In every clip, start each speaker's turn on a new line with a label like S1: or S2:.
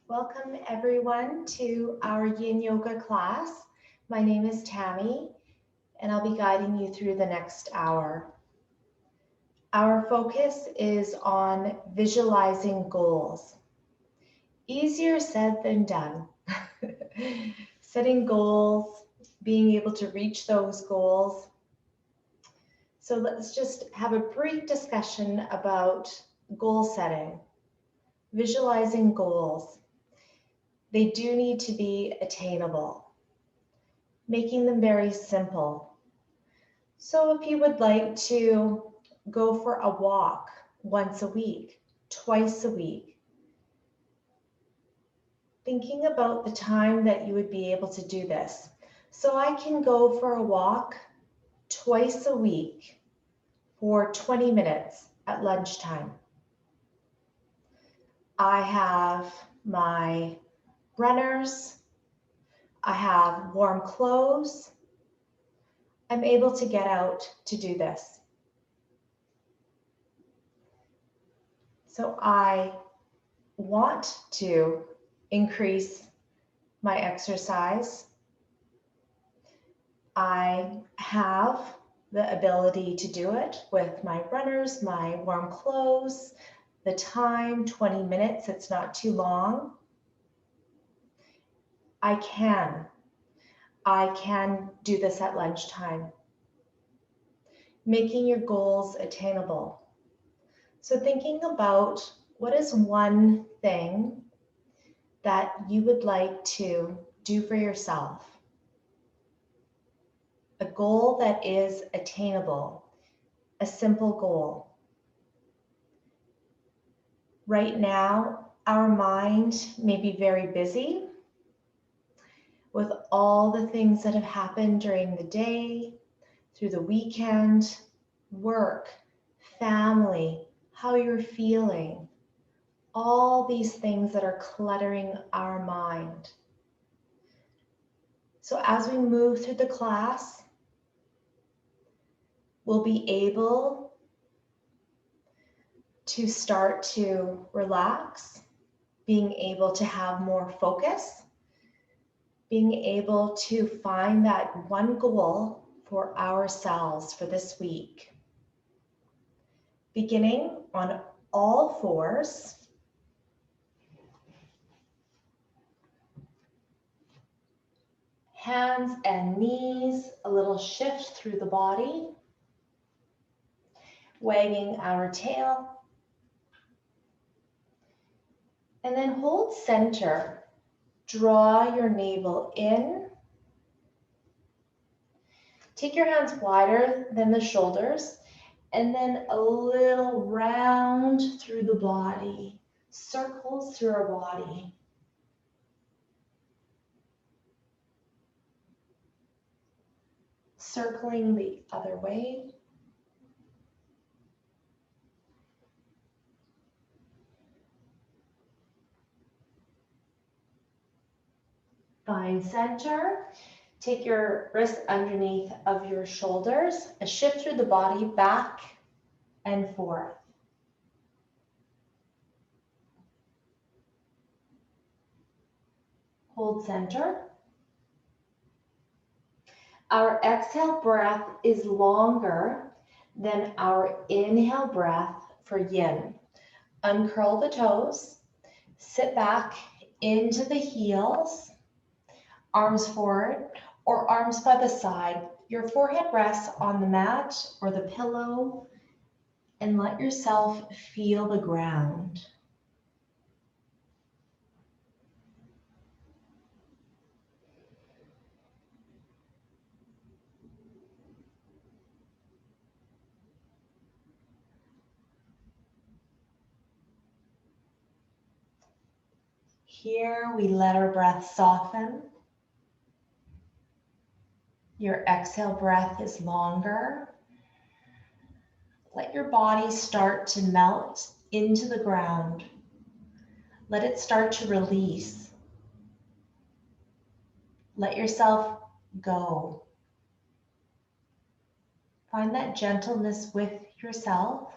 S1: Welcome everyone to our Yin Yoga class. My name is Tammy and I'll be guiding you through the next hour. Our focus is on visualizing goals. Easier said than done. Setting goals, being able to reach those goals. So let's just have a brief discussion about goal setting, visualizing goals. They do need to be attainable, making them very simple. So if you would like to go for a walk once a week, twice a week, thinking about the time that you would be able to do this. So I can go for a walk twice a week for 20 minutes at lunchtime. I have my runners, I have warm clothes. I'm able to get out to do this. So I want to increase my exercise. I have the ability to do it with my runners, my warm clothes, the time, 20 minutes, it's not too long. I can do this at lunchtime. Making your goals attainable. So thinking about what is one thing that you would like to do for yourself. A goal that is attainable, a simple goal. Right now, our mind may be very busy with all the things that have happened during the day, through the weekend, work, family, how you're feeling, all these things that are cluttering our mind. So as we move through the class, we'll be able to start to relax, being able to have more focus, being able to find that one goal for ourselves for this week. Beginning on all fours. Hands and knees, a little shift through the body. Wagging our tail. And then hold center. Draw your navel in. Take your hands wider than the shoulders. And then a little round through the body. Circles through our body. Circling the other way. Find center. Take your wrist underneath of your shoulders. A shift through the body, back and forth. Hold center. Our exhale breath is longer than our inhale breath for yin. Uncurl the toes. Sit back into the heels. Arms forward or arms by the side. Your forehead rests on the mat or the pillow and let yourself feel the ground. Here we let our breath soften. Your exhale breath is longer. Let your body start to melt into the ground. Let it start to release. Let yourself go. Find that gentleness with yourself.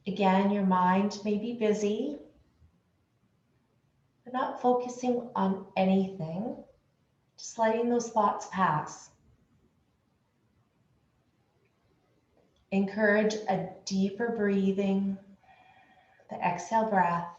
S1: Again, your mind may be busy. We're not focusing on anything, just letting those thoughts pass. Encourage a deeper breathing, the exhale breath.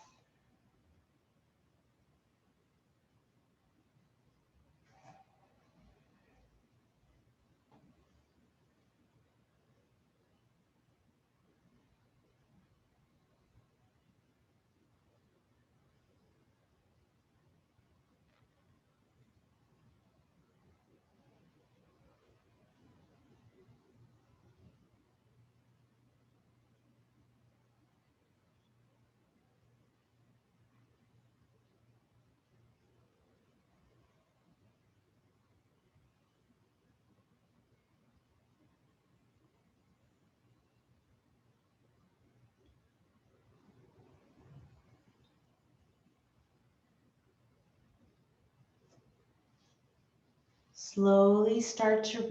S1: Slowly start to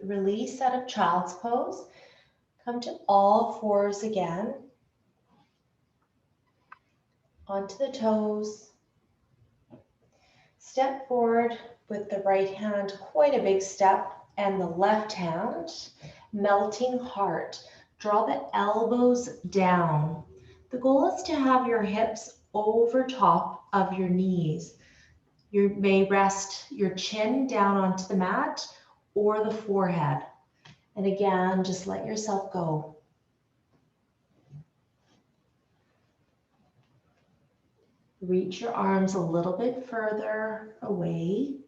S1: release out of child's pose. Come to all fours again. Onto the toes. Step forward with the right hand, quite a big step, and the left hand, melting heart. Draw the elbows down. The goal is to have your hips over top of your knees. You may rest your chin down onto the mat or the forehead. And again, just let yourself go. Reach your arms a little bit further away.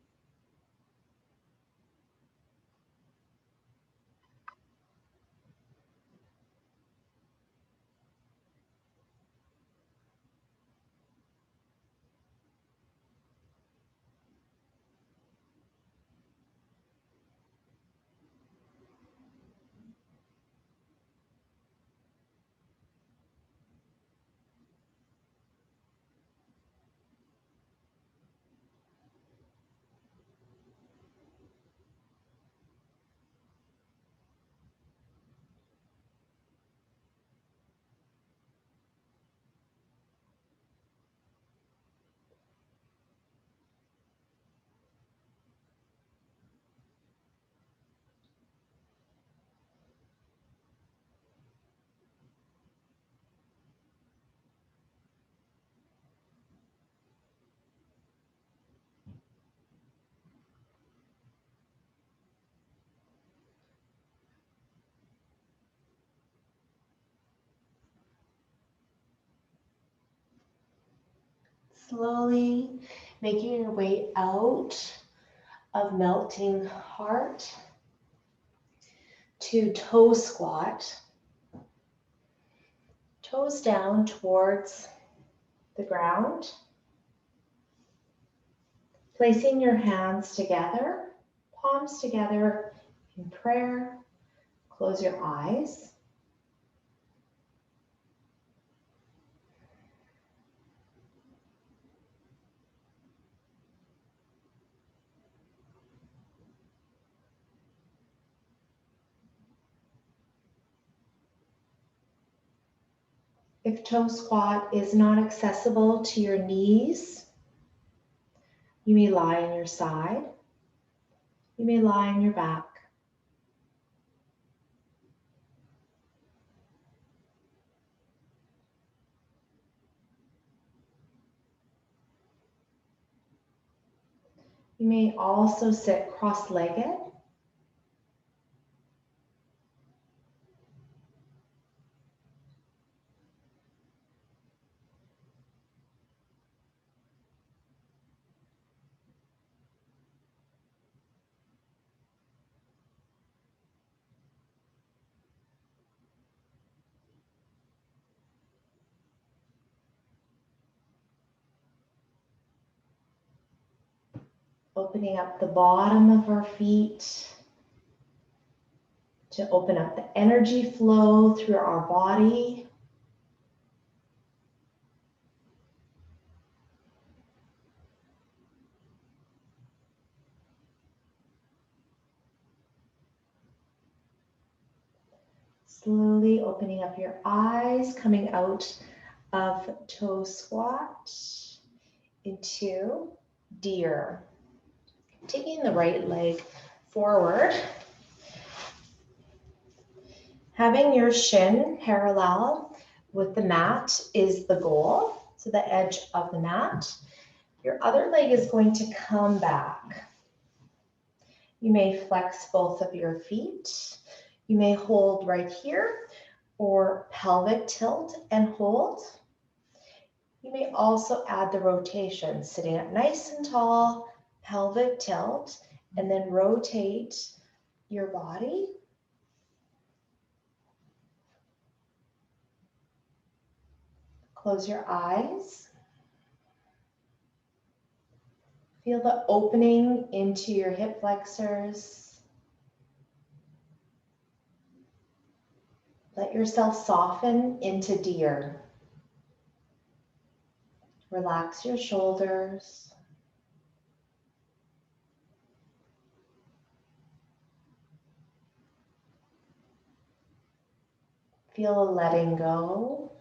S1: Slowly making your way out of melting heart to toe squat. Toes down towards the ground. Placing your hands together, palms together in prayer. Close your eyes. If toe squat is not accessible to your knees, you may lie on your side. You may lie on your back. You may also sit cross-legged. Opening up the bottom of our feet to open up the energy flow through our body. Slowly opening up your eyes, coming out of toe squat into deer. Taking the right leg forward. Having your shin parallel with the mat is the goal, so the edge of the mat. Your other leg is going to come back. You may flex both of your feet. You may hold right here or pelvic tilt and hold. You may also add the rotation, sitting up nice and tall, pelvic tilt, and then rotate your body. Close your eyes. Feel the opening into your hip flexors. Let yourself soften into deer. Relax your shoulders. Feel a letting go.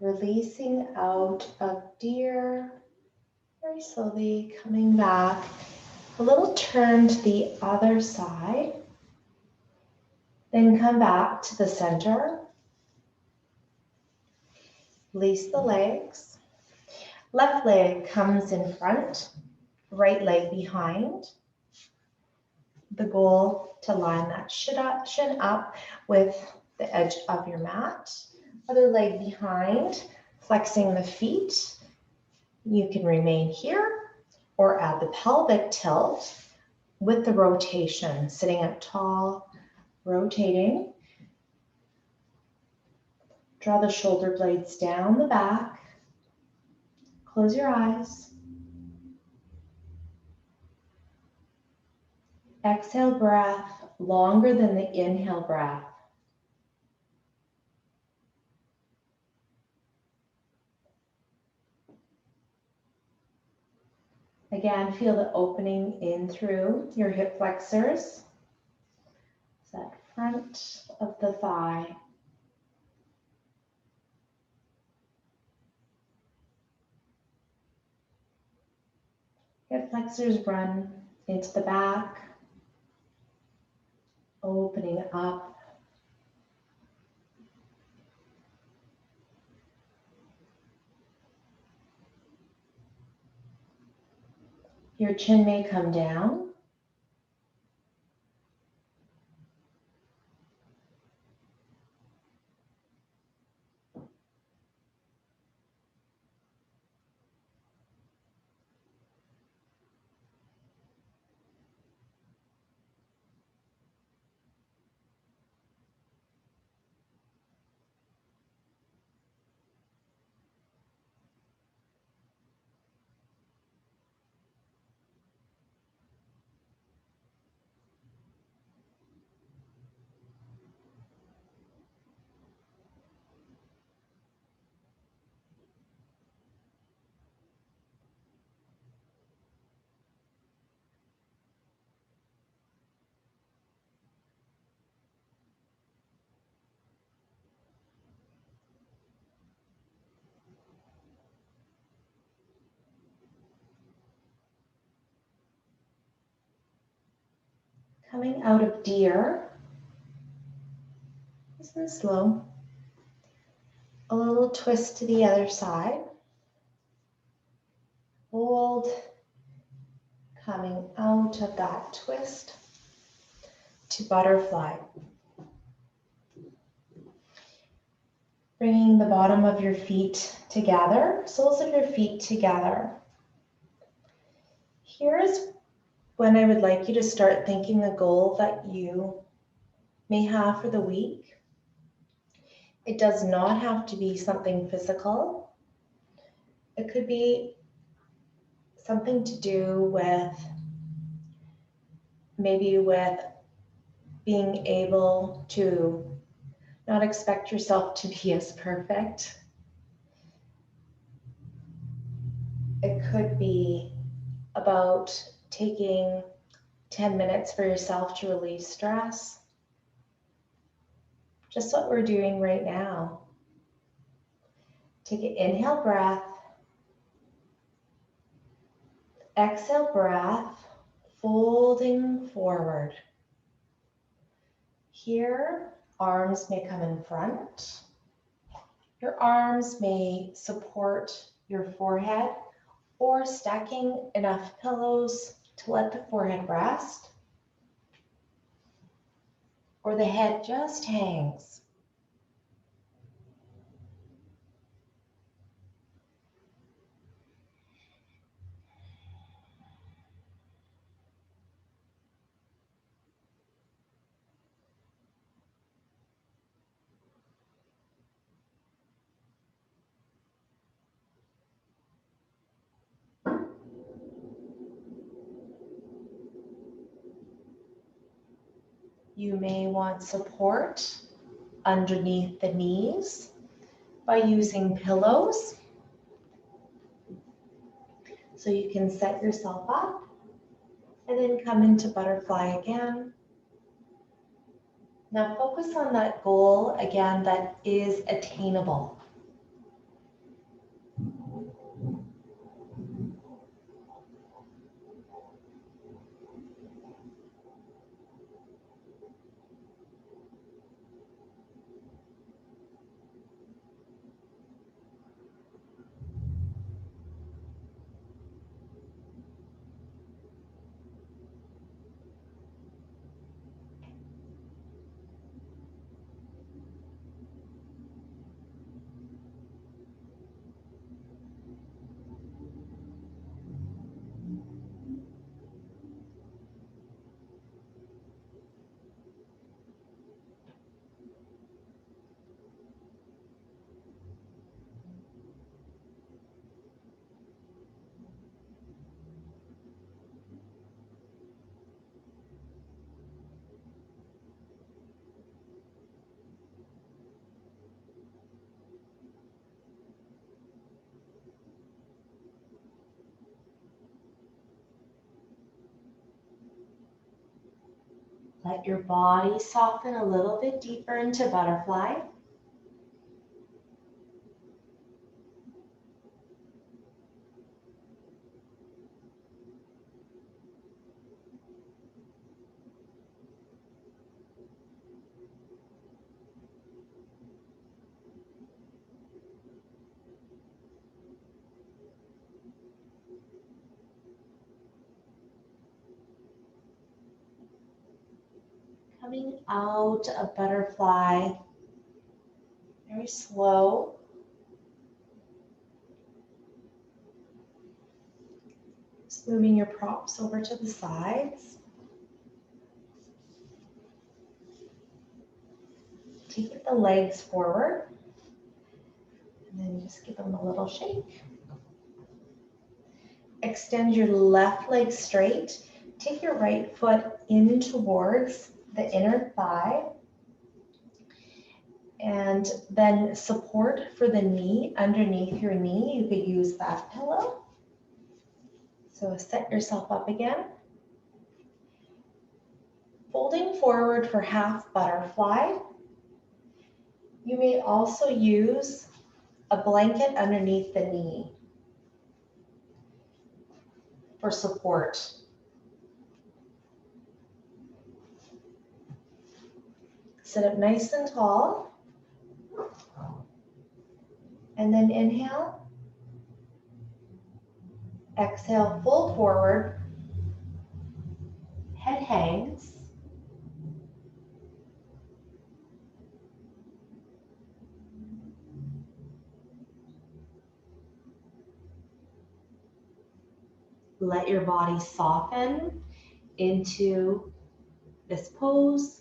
S1: Releasing out of deer, very slowly coming back. A little turn to the other side. Then come back to the center. Release the legs. Left leg comes in front, right leg behind. The goal to line that shin up with the edge of your mat. Other leg behind, flexing the feet. You can remain here or add the pelvic tilt with the rotation, sitting up tall, rotating. Draw the shoulder blades down the back. Close your eyes. Exhale breath longer than the inhale breath. Again, feel the opening in through your hip flexors. It's that front of the thigh. Hip flexors run into the back, opening up. Your chin may come down. Coming out of deer, nice and slow. A little twist to the other side. Hold, coming out of that twist to butterfly. Bringing the bottom of your feet together, soles of your feet together. Here's when I would like you to start thinking the goal that you may have for the week. It does not have to be something physical. It could be something to do with maybe with being able to not expect yourself to be as perfect. It could be about taking 10 minutes for yourself to release stress. Just what we're doing right now. Take an inhale breath. Exhale breath, folding forward. Here, arms may come in front. Your arms may support your forehead or stacking enough pillows to let the forehead rest, or the head just hangs. You may want support underneath the knees by using pillows. So you can set yourself up and then come into butterfly again. Now focus on that goal again that is attainable. Let your body soften a little bit deeper into butterfly. Coming out of butterfly, very slow. Just moving your props over to the sides. Take the legs forward and then just give them a little shake. Extend your left leg straight. Take your right foot in towards the inner thigh. And then support for the knee underneath your knee. You could use that pillow. So set yourself up again. Folding forward for half butterfly. You may also use a blanket underneath the knee for support. Sit up nice and tall. And then inhale. Exhale, fold forward. Head hangs. Let your body soften into this pose.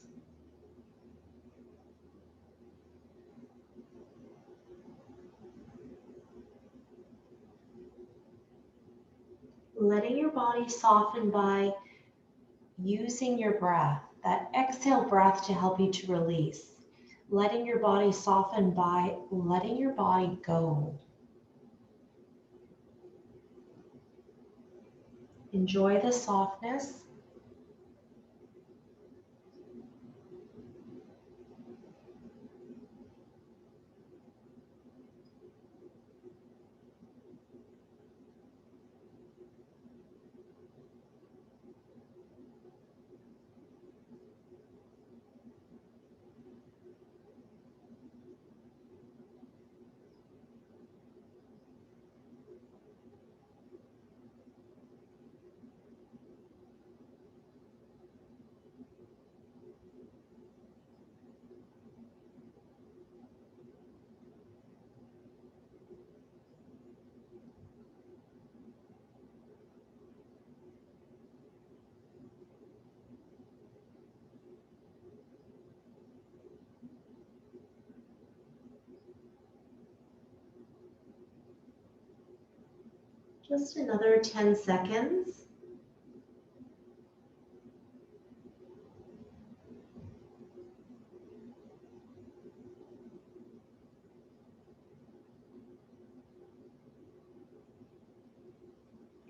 S1: Letting your body soften by using your breath, that exhale breath to help you to release. Letting your body soften by letting your body go. Enjoy the softness. Just another 10 seconds.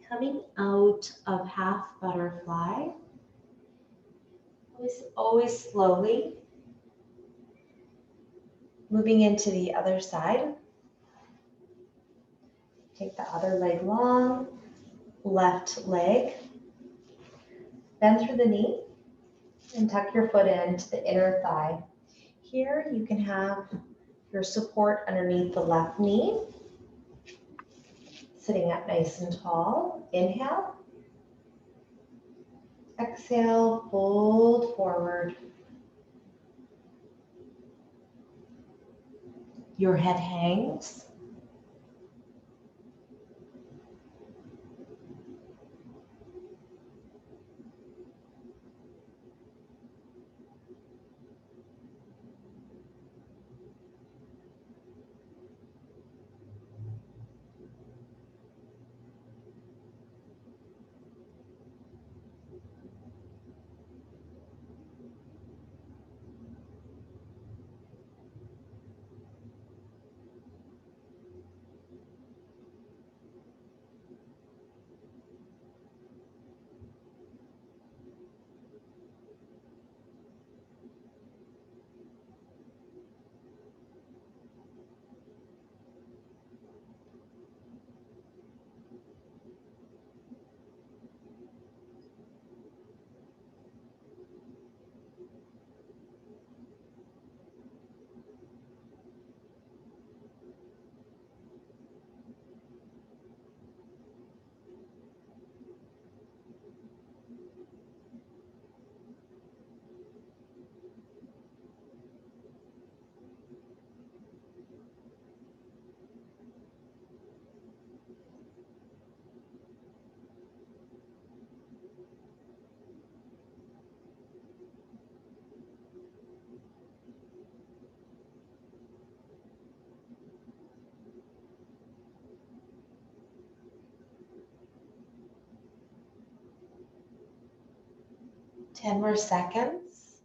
S1: Coming out of half butterfly. Always slowly. Moving into the other side. Take the other leg long, left leg. Bend through the knee and tuck your foot into the inner thigh. Here you can have your support underneath the left knee. Sitting up nice and tall. Inhale. Exhale, fold forward. Your head hangs. Ten more seconds.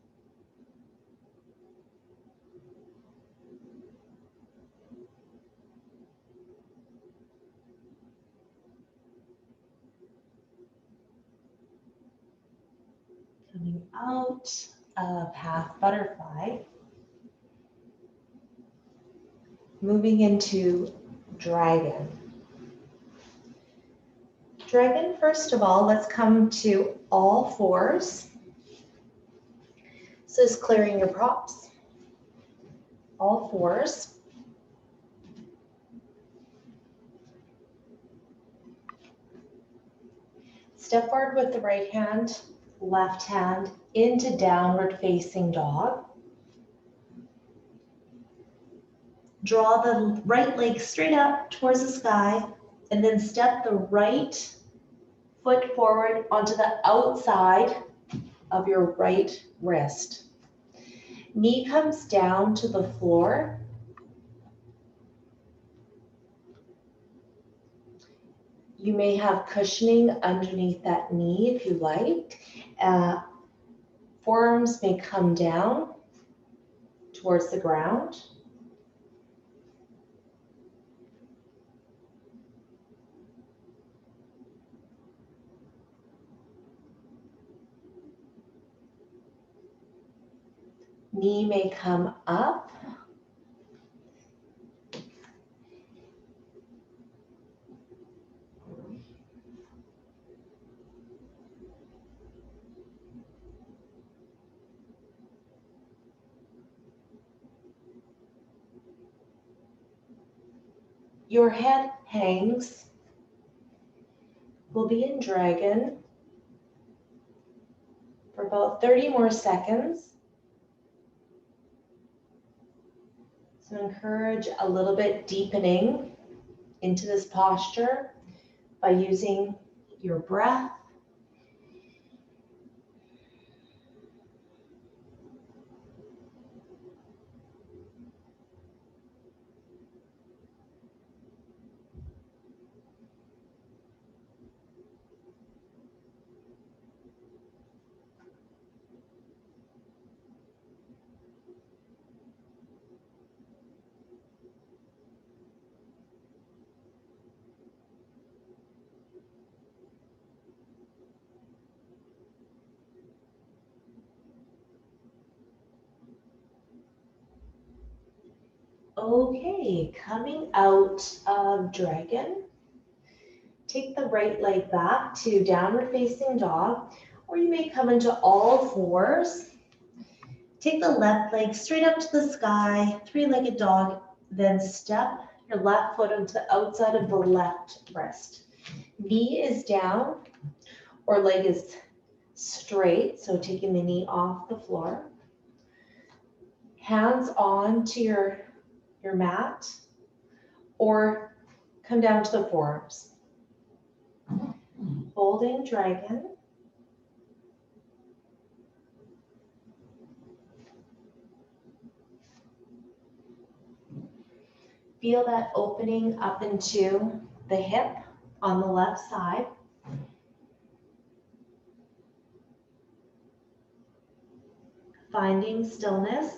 S1: Coming out of half butterfly. Moving into dragon. Dragon, first of all, let's come to all fours. So it's clearing your props. All fours. Step forward with the right hand, left hand into downward facing dog. Draw the right leg straight up towards the sky and then step the right foot forward onto the outside of your right wrist. Knee comes down to the floor. You may have cushioning underneath that knee if you like. Forearms may come down towards the ground. Knee may come up. Your head hangs. We'll be in dragon for about 30 more seconds. So encourage a little bit deepening into this posture by using your breath. Okay, coming out of dragon, take the right leg back to downward facing dog, or you may come into all fours. Take the left leg straight up to the sky, three-legged dog, then step your left foot onto the outside of the left wrist. Knee is down or leg is straight, so taking the knee off the floor. Hands on to your mat, or come down to the forearms. Holding dragon. Feel that opening up into the hip on the left side. Finding stillness.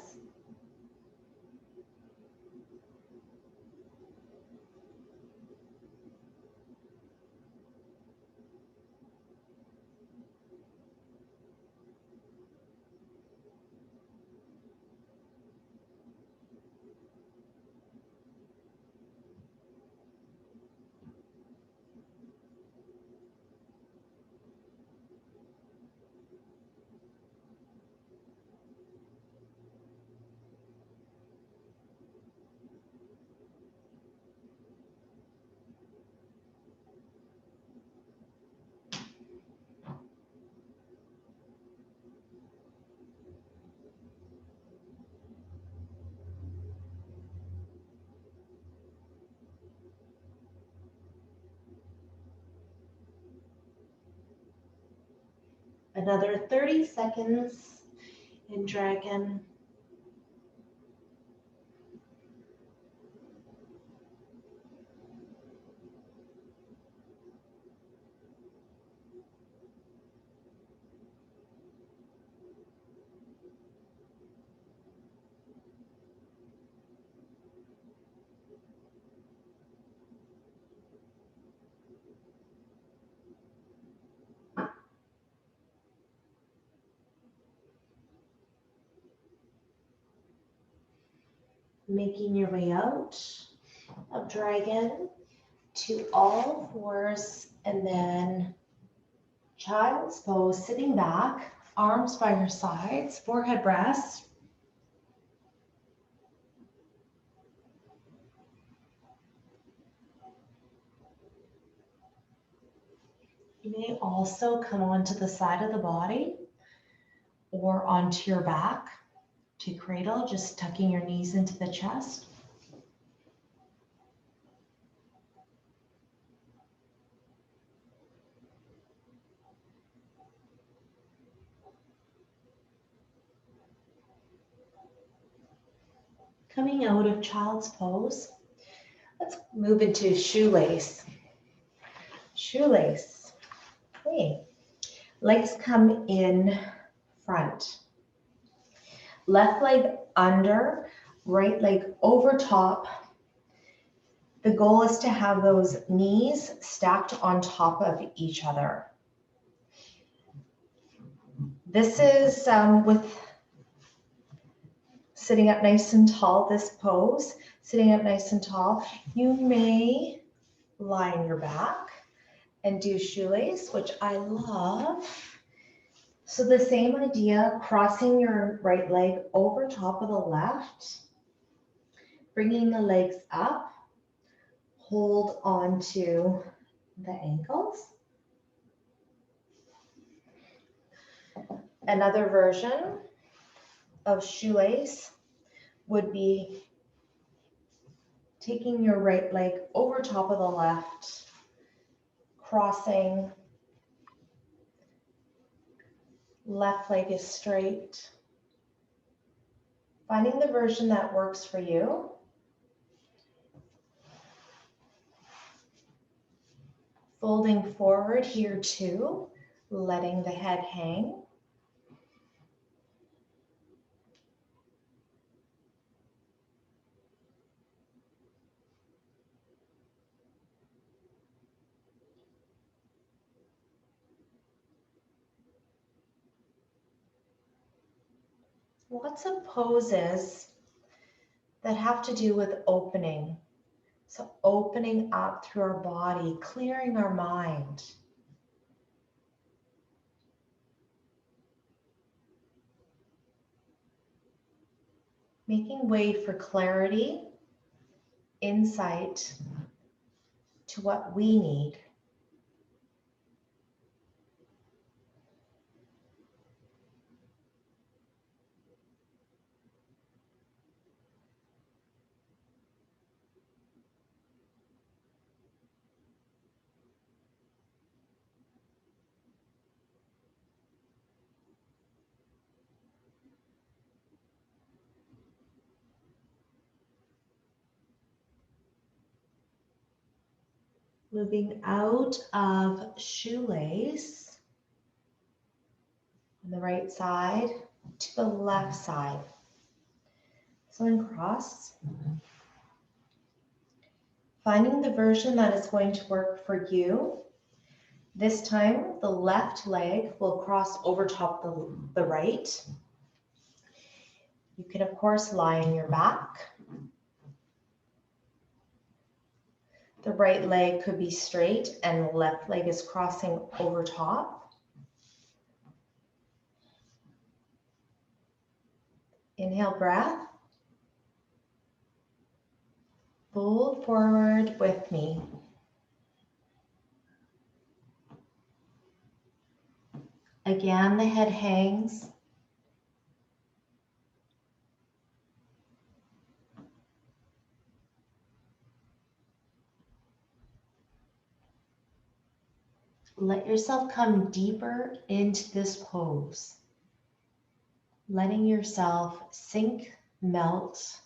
S1: Another 30 seconds in dragon. Making your way out of dragon to all fours, and then child's pose, sitting back, arms by your sides, forehead rest. You may also come onto the side of the body or onto your back to cradle, just tucking your knees into the chest. Coming out of child's pose, let's move into shoelace. Shoelace. Okay. Legs come in front. Left leg under, right leg over top. The goal is to have those knees stacked on top of each other. This is with sitting up nice and tall, this pose, sitting up nice and tall. You may lie on your back and do shoelace, which I love. So the same idea, crossing your right leg over top of the left, bringing the legs up, hold onto the ankles. Another version of shoelace would be taking your right leg over top of the left, crossing, left leg is straight. Finding the version that works for you. Folding forward here too, letting the head hang. Lots of poses that have to do with opening. So opening up through our body, clearing our mind. Making way for clarity, insight to what we need. Moving out of shoelace on the right side to the left side. So in cross, finding the version that is going to work for you. This time, the left leg will cross over top the right. You can, of course, lie on your back. The right leg could be straight and the left leg is crossing over top. Inhale, breath. Fold forward with me. Again, the head hangs. Let yourself come deeper into this pose. Letting yourself sink, melt.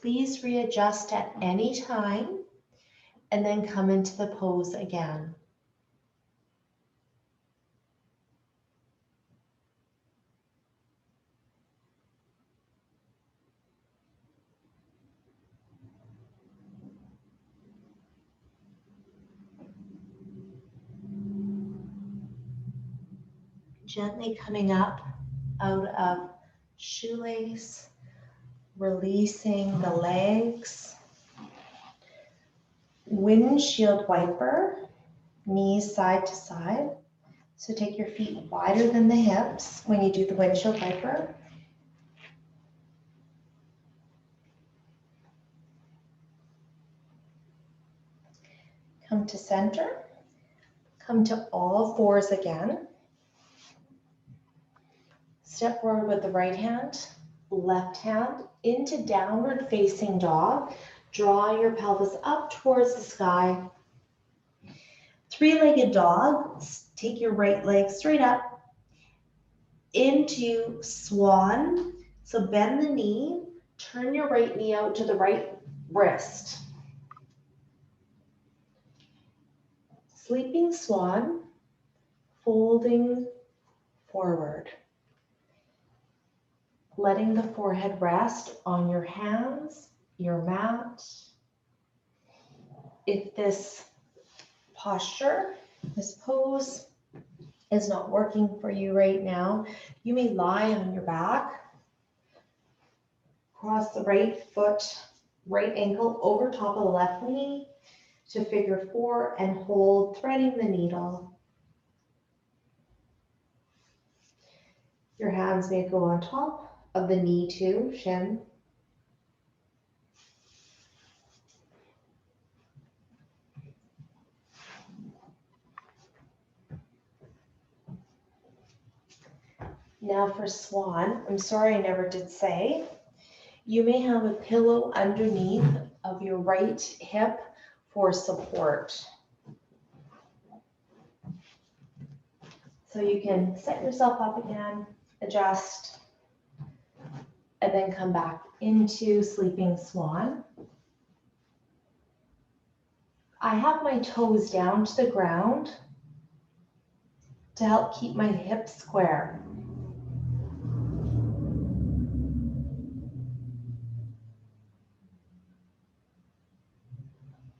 S1: Please readjust at any time and then come into the pose again. Gently coming up out of shoelace, releasing the legs. Windshield wiper, knees side to side. So take your feet wider than the hips when you do the windshield wiper. Come to center. Come to all fours again. Step forward with the right hand, left hand into downward facing dog. Draw your pelvis up towards the sky. Three-legged dog. Take your right leg straight up into swan. So bend the knee, turn your right knee out to the right wrist. Sleeping swan, folding forward. Letting the forehead rest on your hands, your mat. If this posture, this pose is not working for you right now, you may lie on your back, cross the right foot, right ankle over top of the left knee to figure four and hold, threading the needle. Your hands may go on top of the knee too, shin. Now for swan, I'm sorry I never did say, you may have a pillow underneath of your right hip for support. So you can set yourself up again, adjust, and then come back into sleeping swan. I have my toes down to the ground to help keep my hips square.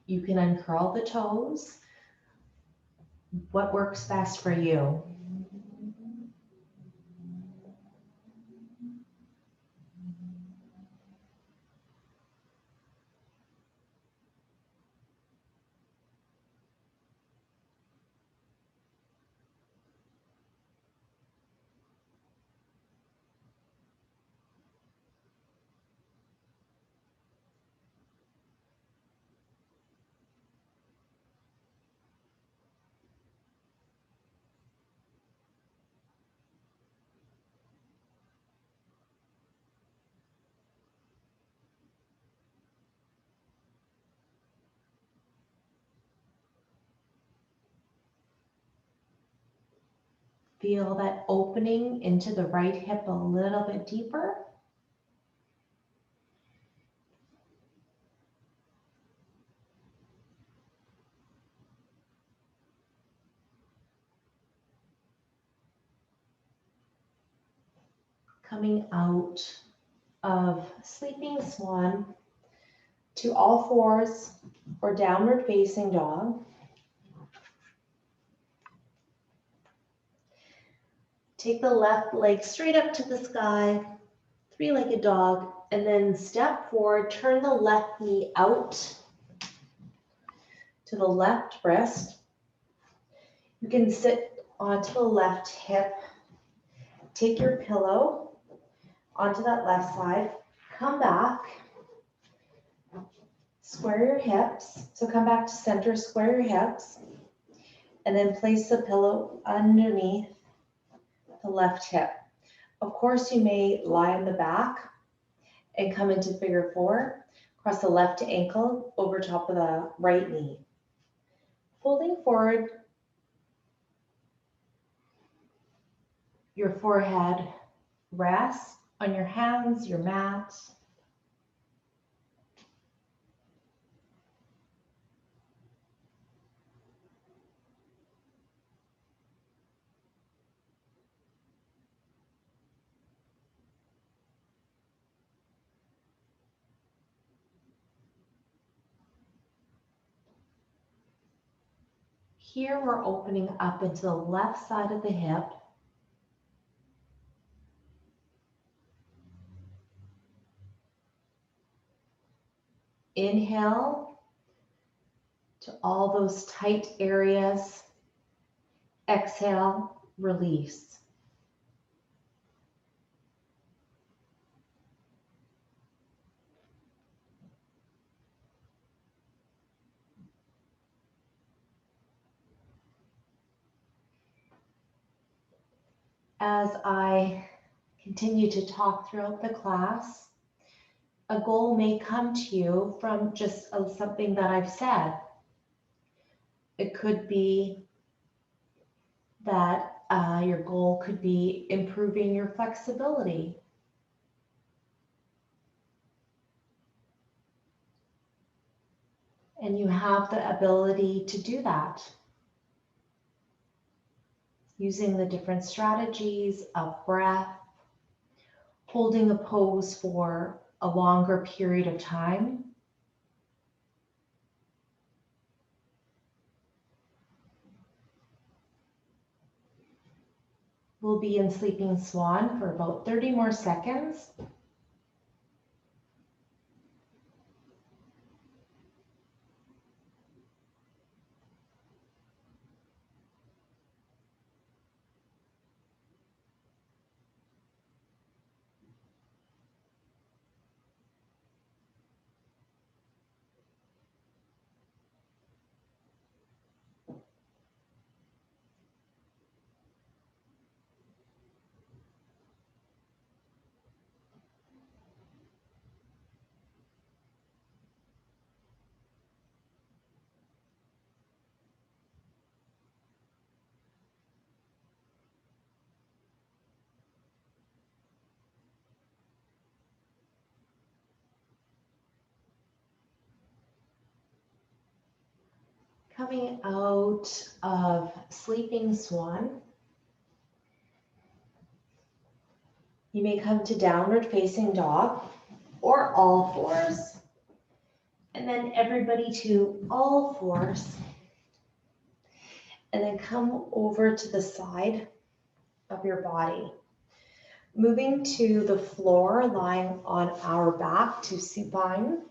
S1: You can uncurl the toes. What works best for you? Feel that opening into the right hip a little bit deeper. Coming out of sleeping swan to all fours or downward facing dog. Take the left leg straight up to the sky, three-legged dog, and then step forward, turn the left knee out to the left wrist. You can sit onto the left hip. Take your pillow onto that left side, come back, square your hips. So come back to center, square your hips, and then place the pillow underneath the left hip. Of course, you may lie on the back and come into figure four, cross the left ankle over top of the right knee. Folding forward, your forehead rests on your hands, your mat. Here we're opening up into the left side of the hip. Inhale to all those tight areas. Exhale, release. As I continue to talk throughout the class, a goal may come to you from just something that I've said. It could be that your goal could be improving your flexibility. And you have the ability to do that using the different strategies of breath, holding a pose for a longer period of time. We'll be in Sleeping Swan for about 30 more seconds. Coming out of Sleeping Swan, you may come to Downward Facing Dog or all fours, and then everybody to all fours, and then come over to the side of your body. Moving to the floor, lying on our back to supine.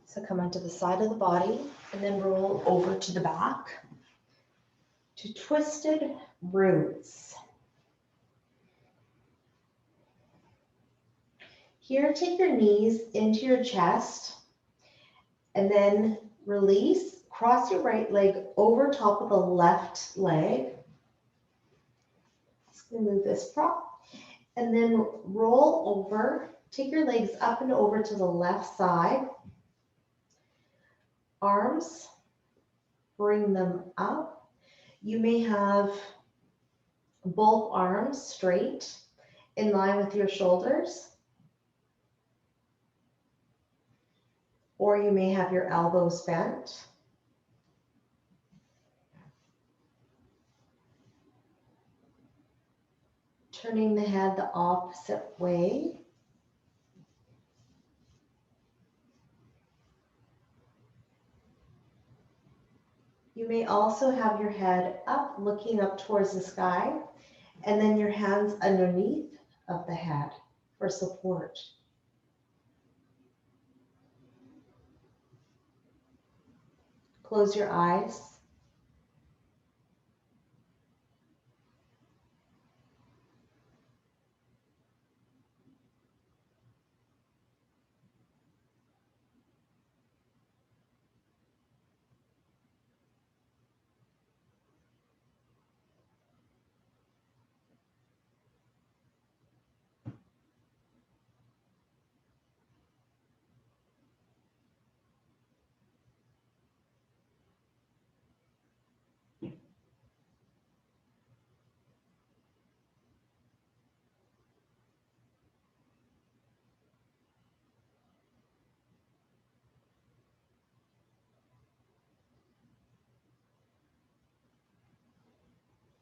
S1: So come onto the side of the body and then roll over to the back to twisted roots. Here, take your knees into your chest and then release. Cross your right leg over top of the left leg. Just gonna move this prop and then roll over. Take your legs up and over to the left side. Arms, bring them up. You may have both arms straight in line with your shoulders, or you may have your elbows bent. Turning the head the opposite way. You may also have your head up, looking up towards the sky, and then your hands underneath of the head for support. Close your eyes.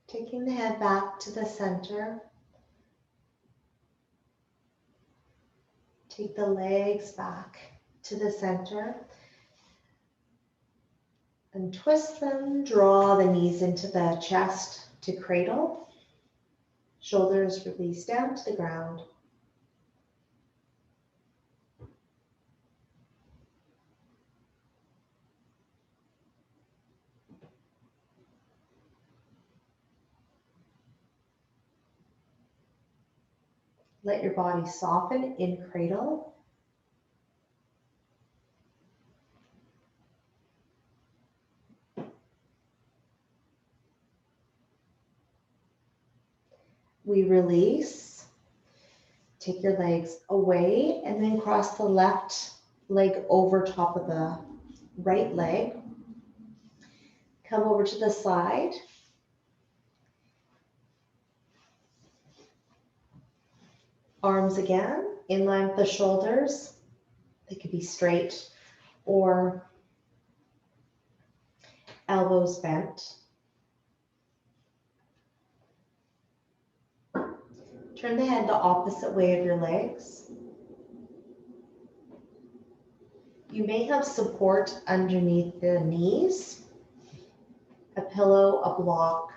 S1: Taking the head back to the center. Take the legs back to the center. And twist them, draw the knees into the chest to cradle. Shoulders release down to the ground. Let your body soften in cradle. We release. Take your legs away and then cross the left leg over top of the right leg. Come over to the side. Arms again, in line with the shoulders. They could be straight or elbows bent. Turn the head the opposite way of your legs. You may have support underneath the knees, a pillow, a block.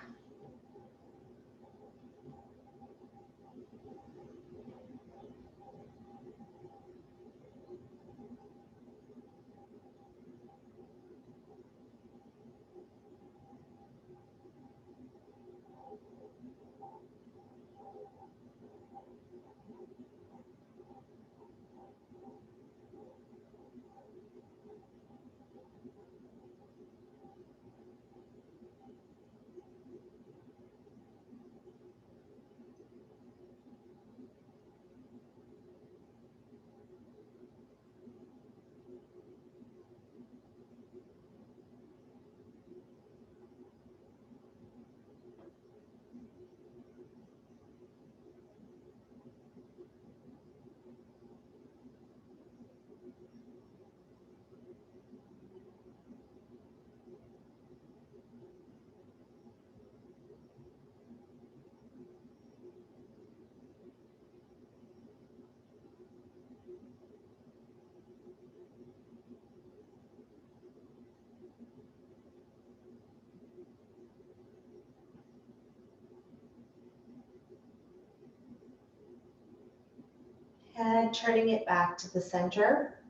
S1: And turning it back to the center.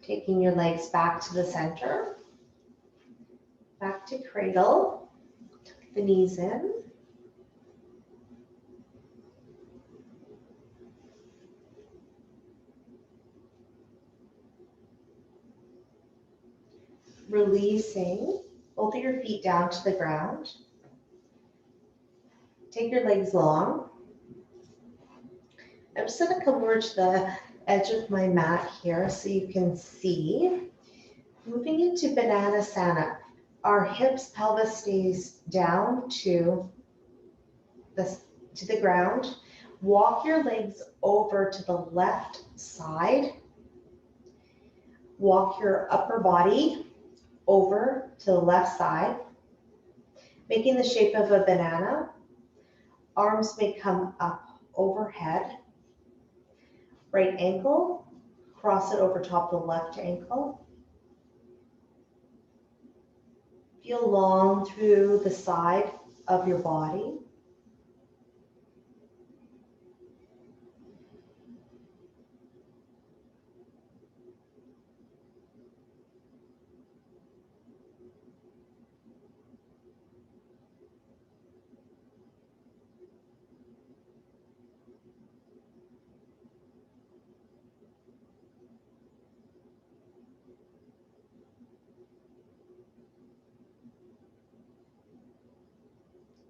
S1: Taking your legs back to the center. Back to cradle. Tuck the knees in. Releasing both of your feet down to the ground. Take your legs long. I'm just going to come over to the edge of my mat here so you can see. Moving into Bananasana, our hips, pelvis stays down to the ground. Walk your legs over to the left side. Walk your upper body over to the left side, making the shape of a banana. Arms may come up overhead. Right ankle, cross it over top of the left ankle. Feel long through the side of your body.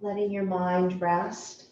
S1: Letting your mind rest.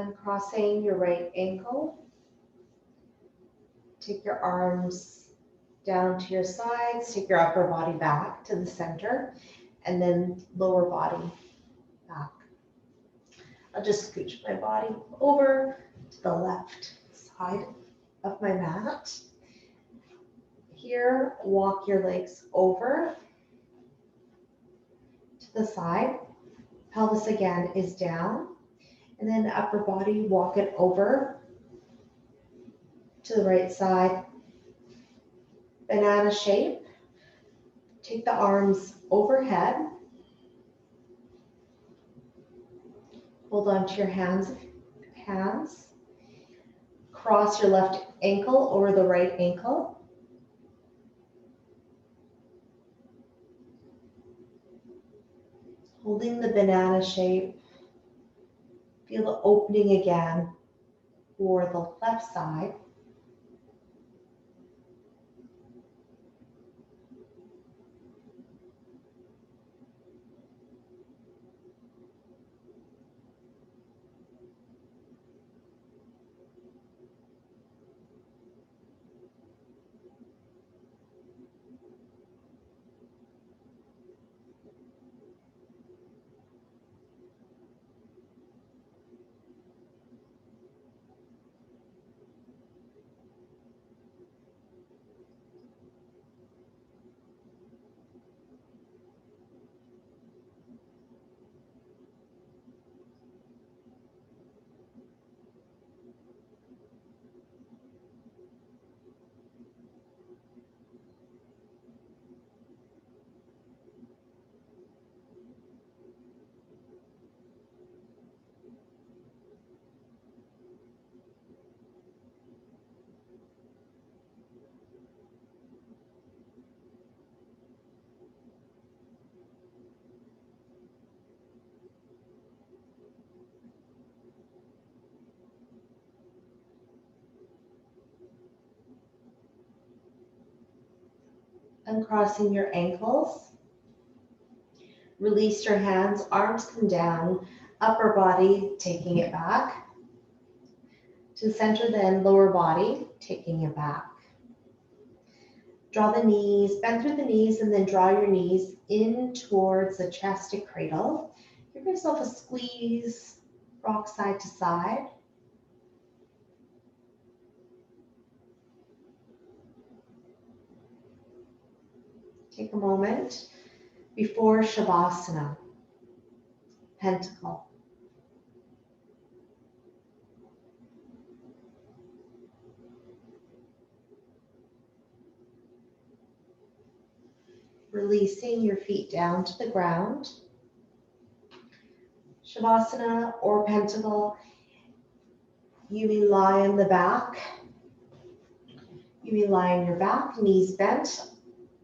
S1: Uncrossing your right ankle. Take your arms down to your sides. Take your upper body back to the center, and then lower body back. I'll just scooch my body over to the left side of my mat. Here, walk your legs over to the side. Pelvis again is down. And then upper body, walk it over to the right side. Banana shape. Take the arms overhead. Hold on to your hands. Cross your left ankle over the right ankle. Holding the banana shape. Feel the opening again for the left side. Uncrossing your ankles. Release your hands, arms come down, upper body taking it back to the center, then lower body taking it back. Draw the knees, bend through the knees, and then draw your knees in towards the chest and cradle. Give yourself a squeeze, rock side to side. Take a moment before Shavasana, pentacle. Releasing your feet down to the ground. Shavasana or pentacle, you may lie on the back. You may lie on your back, knees bent,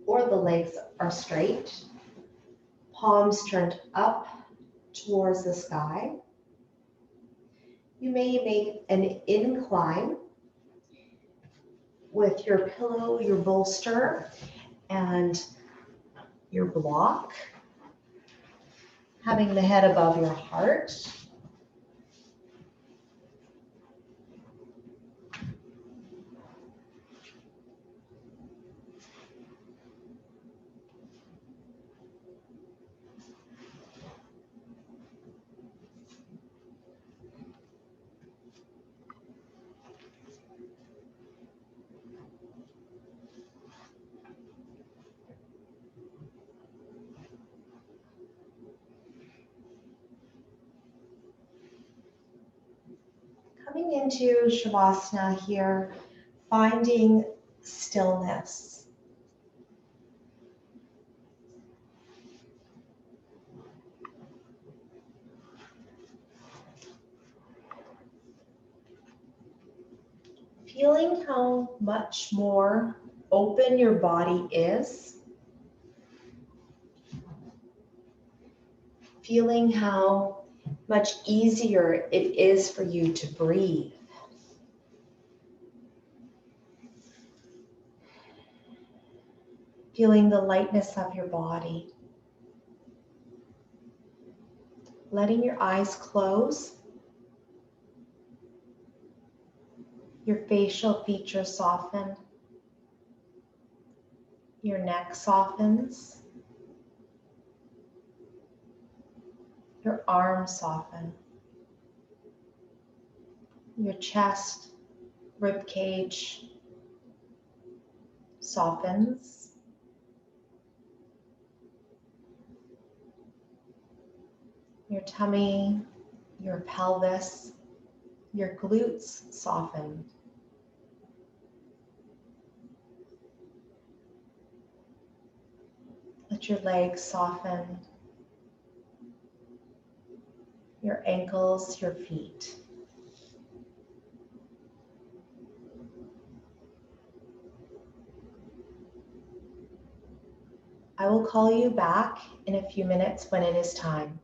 S1: or the legs are straight. Palms turned up towards the sky. You may make an incline with your pillow, your bolster, and your block, having the head above your heart. Coming into Shavasana here, finding stillness. Feeling how much more open your body is. Feeling how much easier it is for you to breathe. Feeling the lightness of your body. Letting your eyes close. Your facial features soften. Your neck softens. Your arms soften. Your chest, rib cage softens. Your tummy, your pelvis, your glutes soften. Let your legs soften. Your ankles, your feet. I will call you back in a few minutes when it is time.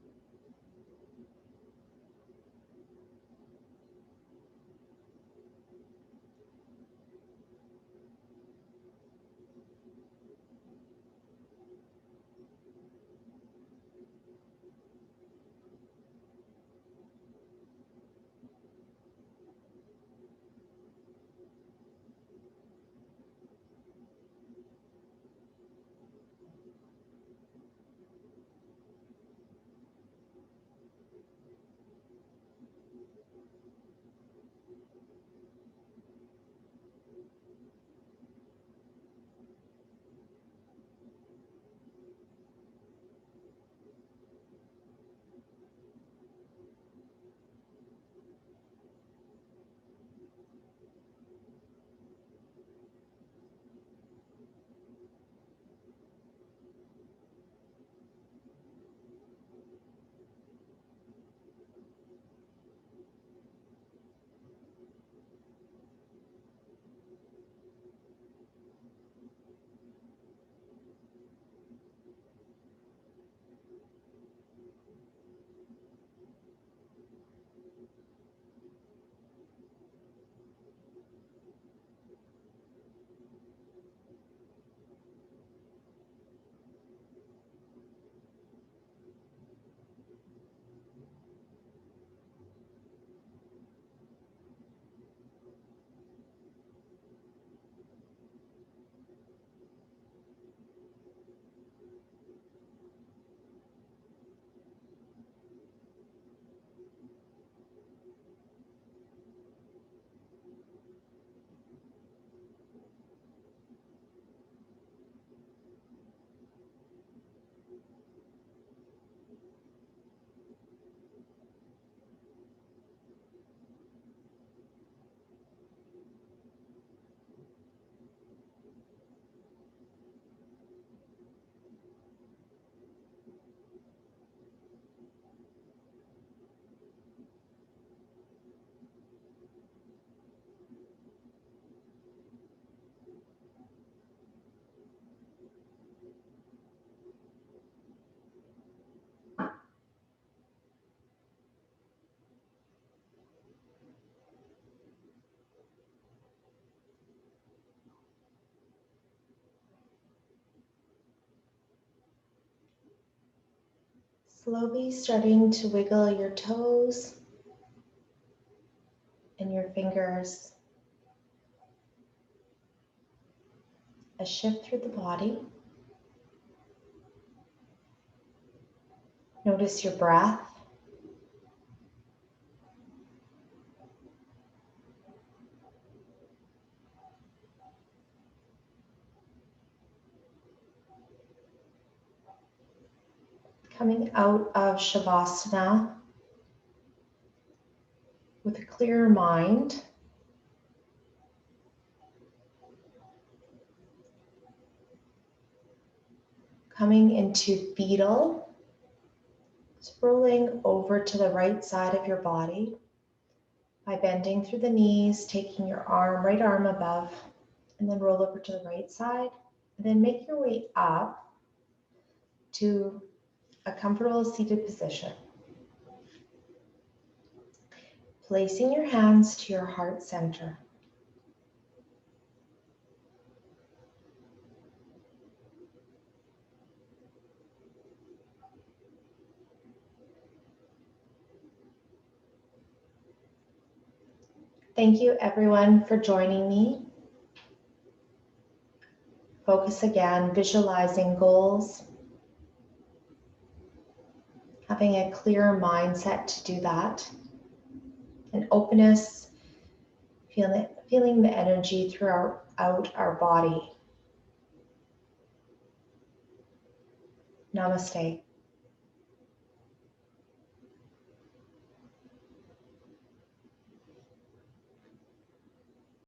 S1: Slowly starting to wiggle your toes and your fingers. A shift through the body. Notice your breath. Coming out of Shavasana with a clearer mind. Coming into fetal, rolling over to the right side of your body by bending through the knees, taking your right arm above, and then roll over to the right side. And then make your way up to a comfortable seated position. Placing your hands to your heart center. Thank you everyone for joining me. Focus again, visualizing goals, having a clear mindset to do that, and openness, feeling the energy throughout our body. Namaste.